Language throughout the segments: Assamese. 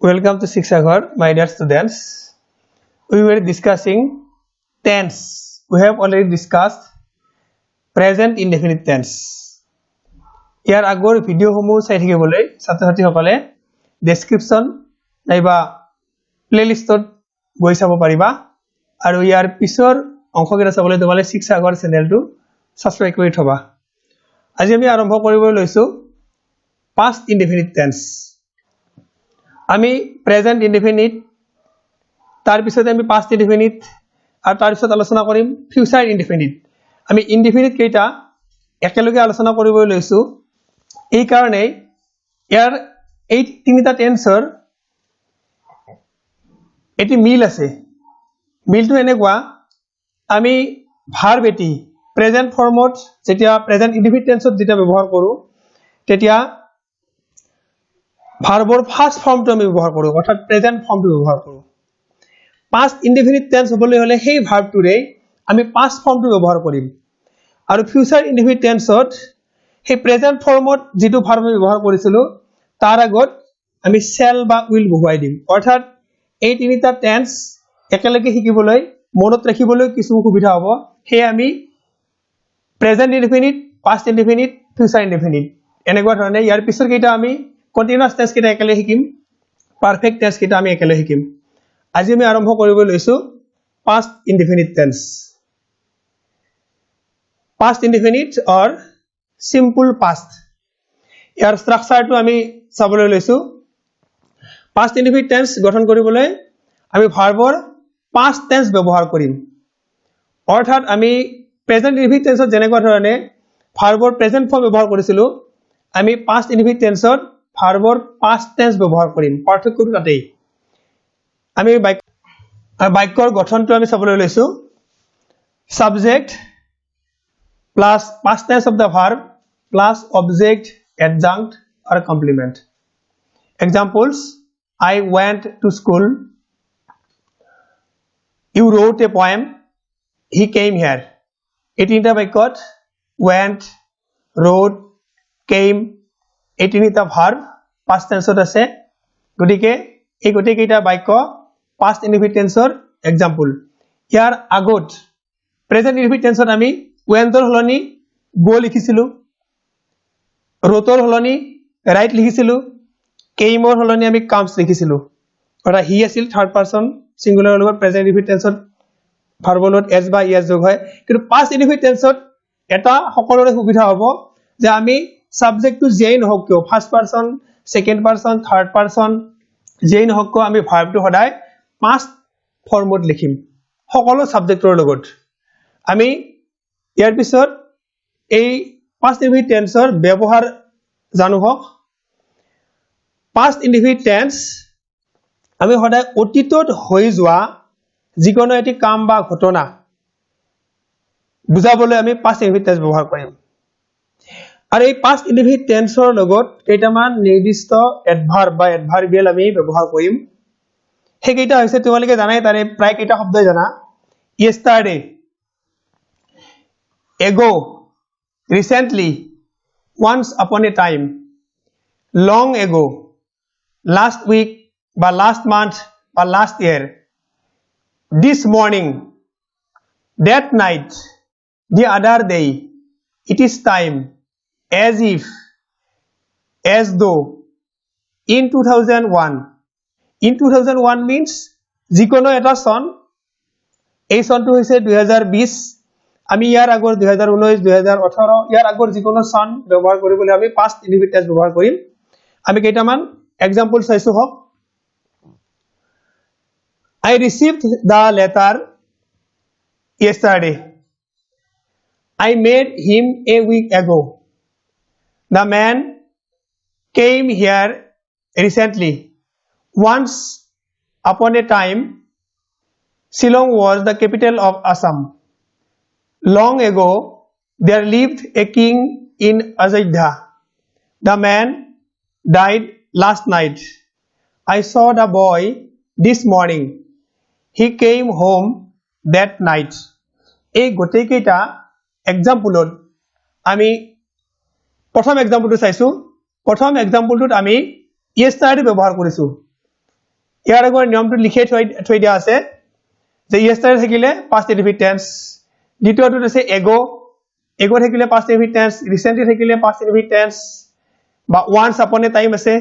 Welcome to Shikshaghar, my dear students. We were discussing tense. We have already discussed present indefinite tense. ইয়াৰ আগৰ ভিডিঅ'সমূহ চাই থাকিবলৈ ছাত্ৰ-ছাত্ৰীসকলে ডেসক্ৰিপচন নাইবা প্লেলিষ্টত গৈ চাব পাৰিবা আৰু ইয়াৰ পিছৰ অংশকেইটা চাবলৈ তোমালে শিক্ষাগৰ চেনেলটো সাবস্ক্ৰাইব কৰি থবা। আজি আমি আৰম্ভ কৰিবলৈ লৈছো past indefinite tense। আমি প্ৰেজেন্ট ইনডিফিনিট তাৰ পিছতে আমি পাষ্ট ইনডিফিনিট আৰু তাৰ পিছত আলোচনা কৰিম ফিউচাৰ ইনডিফিনিট। আমি ইনডিফিনিট কেইটা একেলগে আলোচনা কৰিবলৈ লৈছো এই কাৰণে ইয়াৰ এই তিনিটা টেন্সৰ এটি মিল আছে। মিলটো এনেকুৱা আমি ভাৰ্ব এটি প্ৰেজেন্ট ফৰ্মত যেতিয়া প্ৰেজেন্ট ইনডিফিনিট টেন্সত যেতিয়া ব্যৱহাৰ কৰো তেতিয়া ভাৰ্বৰ ফাৰ্স্ট ফৰ্মটো আমি ব্যৱহাৰ কৰো অৰ্থাৎ প্ৰেজেন্ট ফৰ্মটো ব্যৱহাৰ কৰো। পাস্ট ইনডিফিনিট টেন্স হ'বলৈ হলে সেই ভাৰ্বটোৰে আমি পাস্ট ফৰ্মটো ব্যৱহাৰ কৰিম আৰু ফিউচাৰ ইনডিফিনিট টেন্সত সেই প্ৰেজেন্ট ফৰ্মত যেটো ভাৰ্ব আমি ব্যৱহাৰ কৰিছিলো তাৰ আগত আমি শ্যাল বা উইল বহুৱাই দিম। অৰ্থাৎ এই তিনিটা টেন্স একেলগে শিকিবলৈ মনত ৰাখিবলৈ কিছু সুবিধা হ'ব। হে আমি present indefinite, past indefinite, future indefinite এনেকুৱা ধৰণে ইয়াৰ পিছৰ কেইটা আমি কন্টিনিউয়াস টেন্স কেইটা একেলগে শিকিম, পাৰফেক্ট টেন্স কেইটা আমি একেলগে শিকিম। আজি আমি আৰম্ভ কৰিব লৈছো past indefinite tense। past indefinite or simple past ইয়াৰ স্ট্ৰাকচাৰটো আমি চাবলৈ লৈছো। past indefinite tense গঠন কৰিবলৈ আমি ভাৰ্বৰ past tense ব্যৱহাৰ কৰিম। অৰ্থাৎ আমি প্ৰেজেন্ট ইনডিফিনিট টেন্সত যেনেকুৱা ধৰণে ভাৰ্বৰ প্ৰেজেন্ট ফৰ্ম ব্যৱহাৰ কৰিছিলো আমি past indefinite tenseত ভাৰ্বৰ past tense ব্যৱহাৰ কৰিম। পাৰ্থক্যটো তাতেই। আমি বাক্যৰ গঠনটো আমি চাবলৈ লৈছো subject plus past tense of the verb plus object, adjunct or complement। Examples: I went to school, you wrote a poem, he came here। এই তিনিটা বাক্যত went, wrote, came এই তিনিটা ভার্ব past tenseত আছে। গতিকে এই গোটেইকেইটা বাক্য past indefinite tenseৰ এক্সাম্পল। ইয়াৰ আগত প্ৰেজেন্ট ইনডিফিনিট টেন্সত আমি wentৰ হলনি go লিখিছিলো, wroteৰ হলনি write লিখিছিলো, cameৰ হলনি আমি comes লিখিছিলো। অৰ্থাৎ he আছিল থাৰ্ড পাৰসন সিঙ্গুলাৰ লগত প্ৰেজেন্ট ইনডিফিনিট টেন্সত ভাৰ্বৰ লগত s বা es যোগ হয়। কিন্তু past indefinite টেন্সত এটা সকলোৰে সুবিধা হ'ব যে আমি সাবজেক্টটো যেই নহওক কিয় first person, second person, third person যেই নহওক কিয় আমি ভার্বটো সদায় পাস্ট ফর্মত লিখিম সকলো সাবজেক্টৰ লগত। আমি ইয়াৰ পিছত এই পাস্ট ইনডিফিনিট টেন্সৰ ব্যৱহাৰ জানো হওক। পাস্ট ইনডিফিনিট টেন্স আমি সদায় অতীতত হৈ যোৱা যিকোনো এটি কাম বা ঘটনা বুজাবলৈ আমি পাস্ট ইনডিফিনিট টেন্স ব্যৱহাৰ কৰিম। আৰু এই পাস্ট ইনডিফিনিট টেন্সৰ লগত কেইটামান নিৰ্দিষ্ট এডভাৰ্ব বা এডভাৰ্বিয়েল আমি ব্যৱহাৰ কৰিম। সেইকেইটা হৈছে তোমালোকে জানাই তাৰে প্ৰায় কেইটা শব্দই জানা। yesterday, ago, recently, once upon a time, long ago, last week বা last month বা last year, this morning, that night, the other day, it is time, as if, as though, in 2001। in 2001 means যিকোনো এটা সন। এই সনটো হৈছে 2020। আমি ইয়াৰ আগৰ 2019, 2018 ইয়াৰ আগৰ যিকোনো সন ব্যৱহাৰ কৰিবলৈ আমি পাস্ট ইনডিফিনিট টেন্স ব্যৱহাৰ কৰিম। আমি কেইটামান এক্সাম্পল চাইছো হওক। I received the letter yesterday, I met him a week ago, the man came here recently, once upon a time Shillong was the capital of Assam, long ago there lived a king in Ajodhya, the man died last night, I saw the boy this morning, he came home that night। এই গোটেইকেইটা এক্সাম্পলত আমি প্ৰথম এক্সাম্পলটো চাইছো। প্ৰথম এক্সাম্পলটোত আমি yesterday ব্যৱহাৰ কৰিছো। ইয়াৰ আগৰ নিয়মটো লিখি থৈ দিয়া আছে যে yesterday থাকিলে past indefinite tense দ্বিতীয়টো আছে ago থাকিলে past indefinite tense recently থাকিলে past indefinite tense বা once upon a time আছে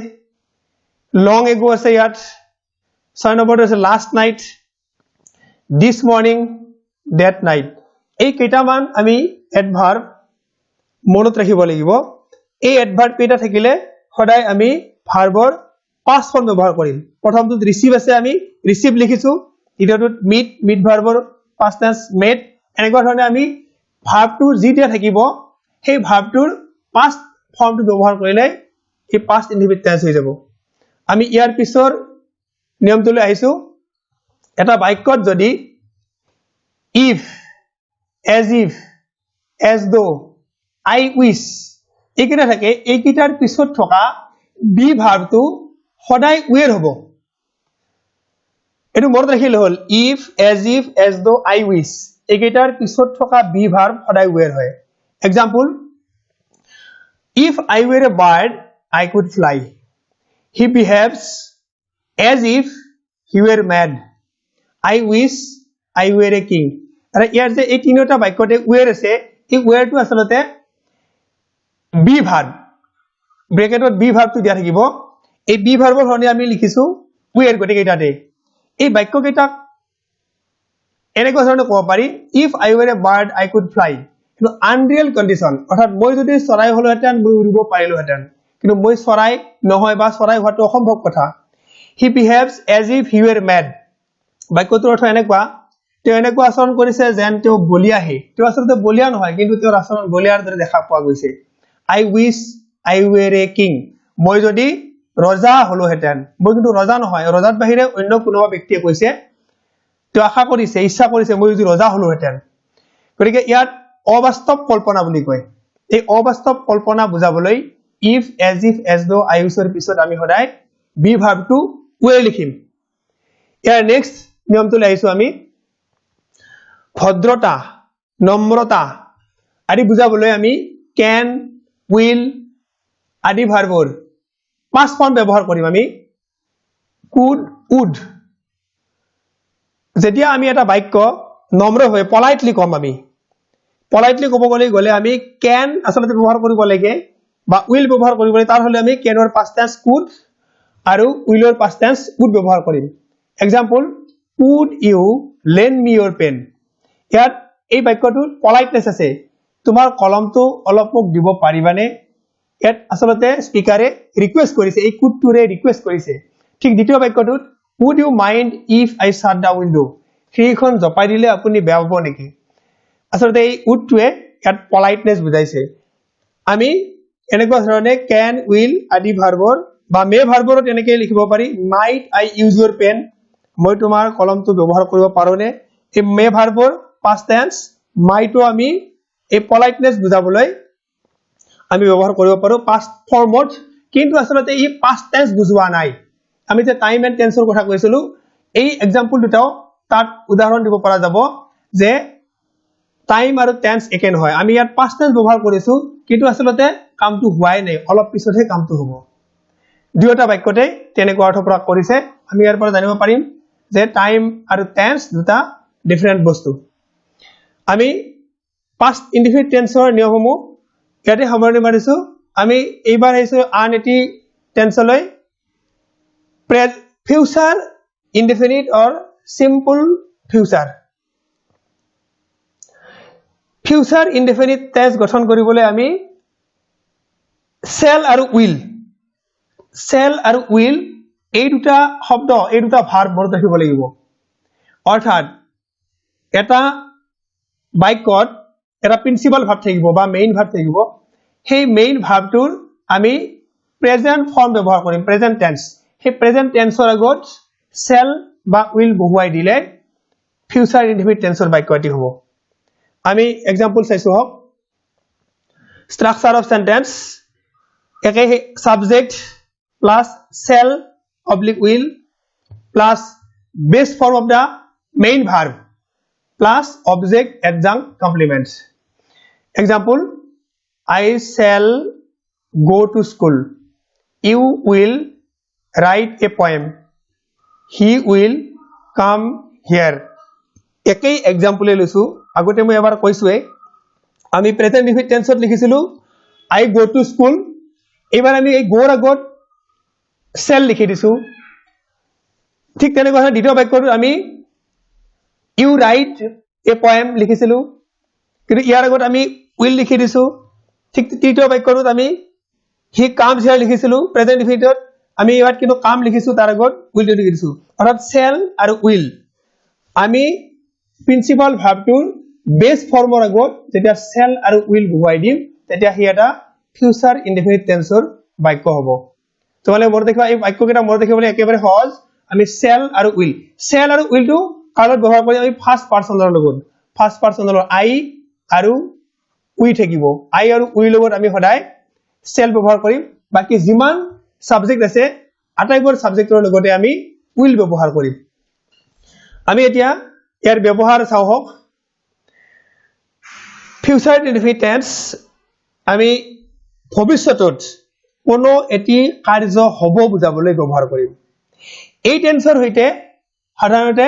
long ago আছে ইয়াত 6 নম্বৰটো আছে last night this morning that night এই কেইটামান আমি adverb মনত ৰাখিব লাগিব এই adverb কেইটা থাকিলে সদায় আমি ভাৰ্বৰ past form ব্যৱহাৰ কৰিম প্ৰথমটো receive আছে আমি receive লিখিছো দ্বিতীয়টো meet ভাৰ্বৰ past tense met এনেকুৱা ধৰণে আমি ভাৰ্বটো যি দিয়া থাকিব সেই ভাৰ্বটোৰ past ফৰ্মটো ব্যৱহাৰ কৰিলে এই past indefinite tense হৈ যাব আমি ইয়াৰ পিছৰ নিয়মটোলৈ আহিছো এটা বাক্যত যদি if as if as though I wish এইকেইটা থাকে এইকেইটাৰ পিছত থকা বি ভাৰ্বটো সদায় where হ'ব এটো মনত ৰাখিলে হ'ল if as though I wish এইকেইটাৰ পিছত থকা বি ভাৰ্ব সদায় where হয় example if I were a bird I could fly he behaves as if he were mad I wish I were a king আৰু ইয়াৰ যে এই তিনিটা বাক্যতে where আছে এই where টো আসলতে বি ভাৰ্ব ব্ৰেকেটত বি ভাৰ্বটো দিয়া থাকিব এই বি ভাৰ্বৰ সলনি আমি লিখিছো where গটেকেইটাতে এই বাক্যকেইটাক এনেকুৱা ধৰণে ক'ব পাৰি if I were a bird I could fly কিন্তু আনৰিয়েল কন্ডিশন অৰ্থাৎ মই যদি চৰাই হলোহেঁতেন মই উৰিব পাৰিলোহেঁতেন কিন্তু মই চৰাই নহয় বা চৰাই হোৱাটো অসম্ভৱ কথা he behaves as if he were mad বাক্যটোৰ অৰ্থ এনেকুৱা তেওঁ এনেকুৱা আচৰণ কৰিছে যেন তেওঁ বলিয়াহে তেওঁ আচলতে বলিয়া নহয় কিন্তু তেওঁৰ আচৰণ বলিয়াৰ দৰে দেখা পোৱা গৈছে I wish I were a king মই যদি ৰজা হলোহেঁতেন মই কিন্তু ৰজা নহয় ৰজাত বাহিৰে অন্য কোনোবা ব্যক্তিয়ে কৈছে তেওঁ আশা কৰিছে ইচ্ছা কৰিছে মই যদি ৰজা হলোহেঁতেন গতিকে ইয়াত অবাস্তৱ কল্পনা বুলি কয় এই অবাস্তৱ কল্পনা বুজাবলৈ if as though I wish ৰ পিছত আমি সদায় বি ভাৰ্বটো were লিখিম ইয়াৰ নেক্সট নিয়মটো লাইছো আমি ভদ্ৰতা নম্ৰতা আদি বুজাবলৈ আমি can will আদি ভাৰ্বৰ past form ব্যৱহাৰ কৰিম আমি could would যেতিয়া আমি এটা বাক্য নম্ৰ হৈ politely কম আমি politely ক'ব গলে আমি can আসলতে ব্যৱহাৰ কৰিব লাগে বা will ব্যৱহাৰ কৰিব লাগে তাৰ হলে আমি can ৰ past tense could আৰু will ৰ past tense would ব্যৱহাৰ কৰিম example could you lend me your pen ইয়াত এই বাক্যটো politeness আছে তোমাৰ কলমটো অলপ মোক দিব পাৰিবানে ইয়াত আসলতে স্পিকাৰে ৰিকুৱেষ্ট কৰিছে এই could টোৰে ৰিকুৱেষ্ট কৰিছে ঠিক দ্বিতীয় বাক্যটোত would you mind if I shut the window সেইখন জপাই দিলে আপুনি বেয়া পাব নেকি আসলতে এই would টোৱে ইয়াত politeness বুজাইছে আমি এনেকুৱা ধৰণে can will আদি ভাৰ্বৰ বা মে ভাৰ্বৰত এনেকৈ লিখিব পাৰি might I use your pen মই তোমাৰ কলমটো ব্যৱহাৰ কৰিব পাৰোনে এই মে ভাৰ্বৰ past tense might ও আমি এই politeness বুজাবলৈ আমি ব্যৱহাৰ কৰিব পাৰো past formত কিন্তু আসলতে এই past tense বুজোৱা নাই আমি যে time and tense ৰ কথা কৈছিলো এই एग्जांपल দুটাও তাত উদাহৰণ দিব পৰা যাব যে time আৰু tense একে নহয় আমি ইয়াত past tense ব্যৱহাৰ কৰিছো কিন্তু আসলতে কামটো হোৱাই নাই অলপ পিছতহে কামটো হ'ব দুয়োটা বাক্যতে তেনেকুৱা অৰ্থ প্ৰকাশ কৰিছে আমি ইয়াৰ পৰা জানিব পাৰিম যে time আৰু tense দুটা ডিফাৰেন্ট বস্তু আমি past indefinite tense ৰ নিয়মসমূহ ইয়াতে সামৰণি মাৰিছো আমি এইবাৰ আহিছো আন এটি টেন্সলৈ future indefinite or simple future indefinite tense গঠন কৰিবলৈ আমি shall আৰু will এই দুটা শব্দ এই দুটা ভাৰ্ব মনত ৰাখিব লাগিব অৰ্থাৎ এটা বাক্যত এটা প্ৰিন্সিপাল ভাৰ্ব থাকিব বা মেইন ভাৰ্ব থাকিব সেই মেইন ভাৰ্বটোৰ আমি প্ৰেজেন্ট ফৰ্ম ব্যৱহাৰ কৰিম প্ৰেজেন্ট টেন্স সেই প্ৰেজেন্ট টেন্সৰ আগত shall বা will বহুৱাই দিলে ফিউচাৰ ইনডিফিনিট টেন্সৰ বাক্য এটি হ'ব আমি एग्जांपल চাইছো হক স্ট্ৰাকচাৰ অফ সেন্টেন্স একে subject plus shall oblique will plus base form of the main verb plus object adjunct complements example I shall go to school you will write a poem he will come here একই एग्जांपल লৈছো আগতে মই এবাৰ কৈছোৱে আমি প্ৰেজেন্ট ইনডিফিনিট টেন্সত লিখিছিলো I go to school এবাৰ আমি এই গোৰ আগত shall লিখি দিছো ঠিক তেনেকৈ দ্বিতীয় বাক্যটো আমি you write a poem লিখিছিলো কিন্তু ইয়াৰ আগত আমি will লিখি দিছো ঠিক তৃতীয় বাক্যটোত আমি he comes here লিখিছিলো প্ৰেজেন্ট ইনডিফিনিটত আমি ইয়াত কিন্তু কাম লিখিছো তাৰ আগত will লিখি দিছো অৰ্থাৎ shall আৰু will আমি প্ৰিন্সিপাল ভাৰ্বটোৰ বেস ফৰ্মৰ আগত যেতিয়া shall আৰু will বহুৱাই দিম তেতিয়া হি এটা ফিউচাৰ ইনডিফিনিট টেন্সৰ বাক্য হ'ব তোমালোকে মনত ৰাখিবা এই বাক্যকেইটা মনত ৰাখিবলৈ একেবাৰে সহজ আমি shall আৰু will টো কালত ব্যৱহাৰ কৰি আমি ফাৰ্স্ট পাৰসনৰ লগত ফাৰ্স্ট পাৰসনৰ I আৰু we থাকিব I আৰু we লগত আমি সদায় shall ব্যৱহাৰ কৰিম বাকি যিমান সাবজেক্ট আছে আটাইবোৰ সাবজেক্টৰ লগতে আমি will ব্যৱহাৰ কৰিম আমি এতিয়া ইয়াৰ ব্যৱহাৰ চাও হক ফিউচাৰ ইনডিফিনিট টেন্স আমি ভৱিষ্যতত কোনো এটি কাৰ্য হ'ব বুজাবলৈ ব্যৱহাৰ কৰিম এই টেন্সৰ হৈতে সাধাৰণতে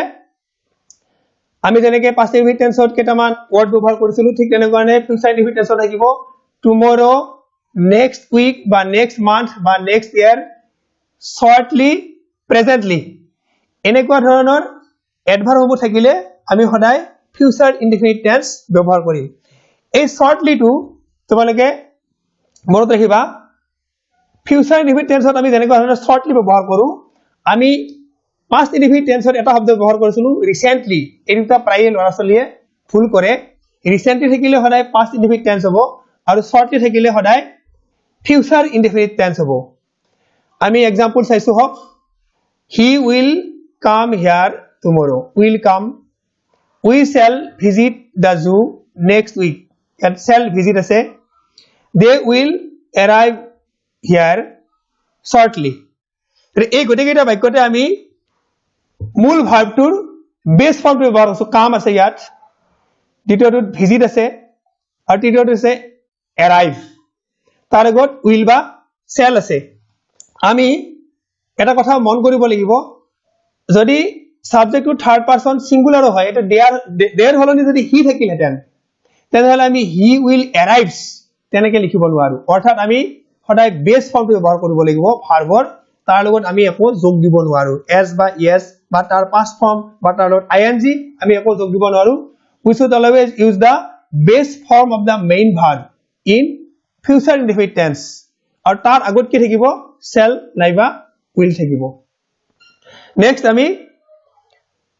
আমি যেনেকৈ পাষ্ট ইনডিফিনিট টেন্সত কেইটামান ওয়াৰ্ড ব্যৱহাৰ কৰিছিলো ঠিক তেনেকৈ ফিউচাৰ ইনডিফিনিট টেন্সত থাকিব টুমৰো নেক্সট উইক বা নেক্সট মান্থ বা নেক্সট ইয়াৰ শৰ্টলি প্ৰেজেন্টলি এনেকুৱা ধৰণৰ এডভাৰ্ব থাকিলে আমি সদায় ফিউচাৰ ইনডিফিনিট টেন্স ব্যৱহাৰ কৰিম এই শৰ্টলি টু তোমালোকে মনত ৰাখিবা ফিউচাৰ ইনডিফিনিট টেন্সত আমি যেনেকুৱা ধৰণৰ শৰ্টলি ব্যৱহাৰ কৰো আমি পাষ্ট ইনডিফিনিট টেন্সত এটা শব্দ ব্যৱহাৰ কৰিছিলো ৰিসেন্টলি এই দুটা প্ৰায় ল'ৰা-ছোৱালীয়ে ভুল কৰে ৰিসেন্টলি থাকিলে সদায় পাষ্ট ইনডিফিনিট টেন্স হ'ব আৰু শৰ্টলি থাকিলে সদায় ফিউচাৰ ইনডিফিনিট টেন্স হ'ব আমি एग्जांपल চাইছো হক he will come here tomorrow will come we shall visit the zoo next week and shall visit আছে they will arrive here shortly এই গটেকেইটা বাক্যতে আমি মূল ভাৰ্বটোৰ বেস ফৰ্মটো ব্যৱহাৰ কৰিছো কাম আছে ইয়াত দ্বিতীয়টো ভিজিট আছে আৰু তৃতীয়টো আছে arrive তাৰ আগত will বা shall আছে আমি এটা কথা মন কৰিব লাগিব যদি সাবজেক্টটো থাৰ্ড পারসন সিঙ্গুলার হয় এটা দেয়ার হলনি যদি হি থাকিলহেতেন তেনেহলে আমি হি উইল অ্যারাইভস তেনেকে লিখিব নোৱাৰো অৰ্থাৎ আমি সদায় বেস ফৰ্মটো ব্যৱহাৰ কৰিব লাগিব ভাৰ্বৰ তাৰ লগত আমি একো যোগ দিব নোৱাৰো এস বা ইয়েস বা তাৰ পাস্ট ফৰ্ম বা তাৰ লগত আইএনজি আমি একো যোগ দিব নোৱাৰো we should always use the base form of the main verb in future indefinite tense আৰু তাৰ আগত কি থাকিব shall নাইবা will থাকিব নেক্সট আমি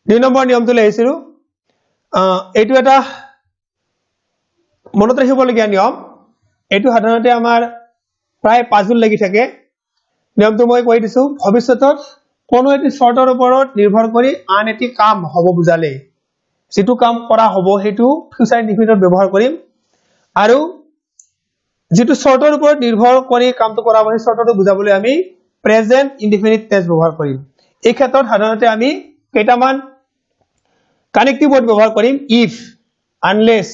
2 নম্বৰ নিয়মটো লৈছিলো এটো এটা মনত ৰাখিবলগীয়া নিয়ম এটো সাধাৰণতে আমাৰ প্ৰায় পাজুল লাগি থাকে নিয়মটো মই কৈ দিছো ভৱিষ্যতত কোনো এটি শৰ্তৰ ওপৰত নিৰ্ভৰ কৰি আন এটি কাম হ'ব বুজালে যেটো কাম কৰা হ'ব হেতু ফিউচাৰ ইনডিফিনিটত ব্যৱহাৰ কৰিম আৰু যেটো শৰ্তৰ ওপৰত নিৰ্ভৰ কৰি কামটো কৰা হ'ব সেই শৰ্তটো বুজাবলৈ আমি প্ৰেজেন্ট ইনডিফিনিট টেন্স ব্যৱহাৰ কৰিম এই ক্ষেত্ৰত সাধাৰণতে আমি কেইটামান কানেক্টিভ ওয়ার্ড ব্যবহার করিম if unless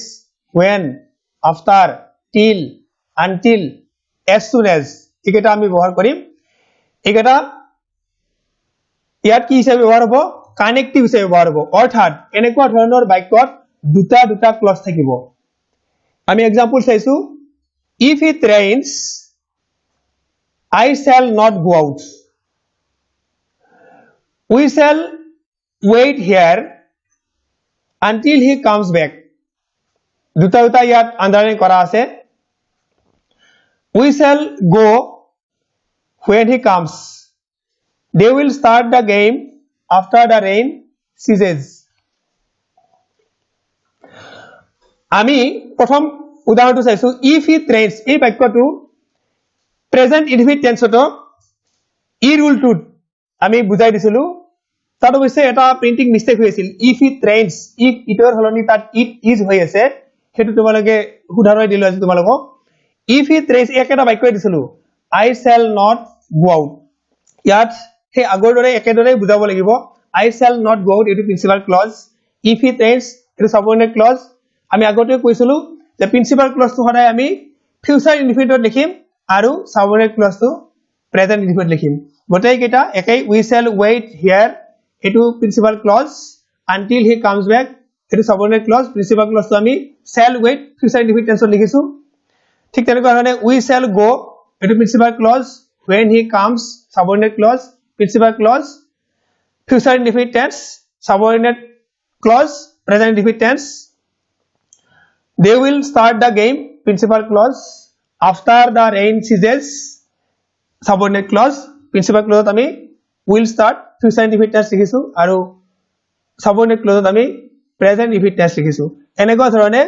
when after till until as soon as একেটা আমি ব্যবহার করিম একেটা ইয়াত কি হিচাপে ব্যবহার হ'ব কানেক্টিভ হিচাপে ব্যবহার হ'ব অৰ্থাৎ এনেকুৱা ধৰণৰ বাক্যত দুটা ক্লজ থাকিব আমি एग्जांपल চাইছো if it rains I shall not go out we shall wait here until he comes back দুটা ইয়াত আন্ডারলাইন করা আছে we shall go when he comes they will start the game after the rain ceases আমি প্রথম উদাহৰণটো চাইছো if it rains এই বাক্যটো প্ৰেজেন্ট ইনডিফিনিট টেন্সত ই ৰুলটো আমি বুজাই দিছিলো তাত অবশ্যই এটা প্ৰিন্টিং মিস্টেক হৈছিল if it rains if ইটৰ হলনি তাত it is হৈ আছে হেতু তোমালোকে উদাহৰণ দিলো আজি তোমালোকক if it rains একেটা বাক্য দিছিলো I shall not go out ইয়াত হে আগৰ দৰে একেদৰে বুজাব লাগিব I shall not go out এটো principal clause if it rains এটো সাবঅৰ্ডিনেট ক্লজ আমি আগতে কৈছিলো যে প্ৰিন্সিপাল ক্লজটো সদায় আমি ফিউচাৰ ইনডিফিনিটত লিখিম আৰু সাবঅৰ্ডিনেট ক্লজটো প্ৰেজেন্ট ইনডিফিনিট লিখিম গোটেই কেইটা একেই we shall wait here এটো principal clause until he comes back এটো সাবঅৰ্ডিনেট ক্লজ প্ৰিন্সিপাল ক্লজ তো আমি shall wait ফিউচাৰ ইনডিফিনিট টেন্সত লিখিছো ঠিক তেনেকুৱা ধৰণে we shall go এটো principal clause when he comes subordinate clause principal clause future indefinite tense subordinate clause present indefinite tense they will start the game principal clause after the rain ceases subordinate clause principal clause আমি will start future indefinite tense লিখিছো আৰু subordinate clause আমি present indefinite tense লিখিছো এনেকুৱা ধৰণে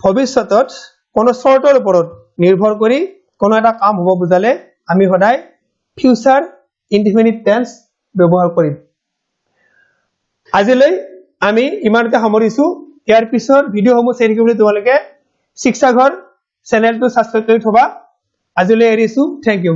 ভৱিষ্যতত কোন শৰ্তৰ ওপৰত নিৰ্ভৰ কৰি কোন এটা কাম হ'ব বুজালে আমি সদায় ফিউচাৰ ইনডিফিনিট টেন্স ব্যৱহাৰ কৰিম আজিলৈ আমি ইমানতে সামৰিছো ইয়াৰ পিছৰ ভিডিওসমূহ চাই থাকিবলৈ তোমালোকে শিক্ষাঘৰ চেনেলটো সাবস্ক্ৰাইব কৰি থবা আজিলৈ এৰিছো থ্যাংক ইউ